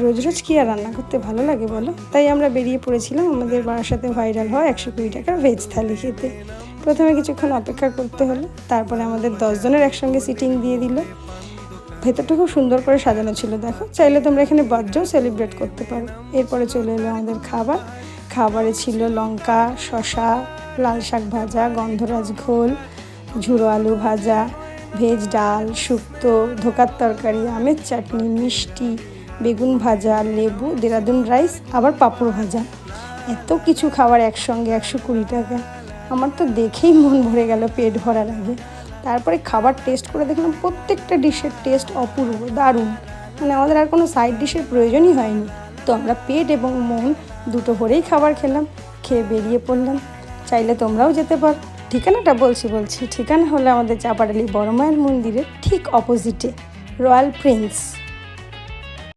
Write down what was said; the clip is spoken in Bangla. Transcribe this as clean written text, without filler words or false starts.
রোজ রোজ কি আর রান্না করতে ভালো লাগে বলো, তাই আমরা বেরিয়ে পড়েছিলাম আমাদের বারাসাতে ভাইরাল হওয়া 120 টাকার ভেজ থালি খেতে। প্রথমে কিছুক্ষণ অপেক্ষা করতে হলো, তারপরে আমাদের 10 জনের একসঙ্গে সিটিং দিয়ে দিল। ভেতরটা খুব সুন্দর করে সাজানো ছিল, দেখো, চাইলে তোমরা এখানে বার্থডেও সেলিব্রেট করতে পারো। এরপরে চলে এলো আমাদের খাবারে ছিল লঙ্কা, শসা, লাল শাক ভাজা, গন্ধরাজ ঘোল, ঝুড়ো আলু ভাজা, ভেজ ডাল, শুক্তো, ধোকার তরকারি, আমের চাটনি, মিষ্টি, বেগুন ভাজা, লেবু, দেরাদুন রাইস, আবার পাঁপড় ভাজা। এত কিছু খাবার একসঙ্গে 120 টাকা। আমার তো দেখেই মন ভরে গেল পেট ভরার আগে। তারপরে খাবার টেস্ট করে দেখলাম প্রত্যেকটা ডিশের টেস্ট অপূর্ব, দারুণ। মানে আমাদের আর কোনো সাইড ডিশের প্রয়োজনই হয়নি। তো আমরা পেট এবং মন দুটো ভরেই খাবার খেলাম, খেয়ে বেরিয়ে পড়লাম। চাইলে তোমরাও যেতে পারো। ঠিকানাটা বলছি ঠিকানা হলো আমাদের চাপাডালি বড় মায়ের মন্দিরের ঠিক অপোজিটে রয়্যাল প্রিন্স।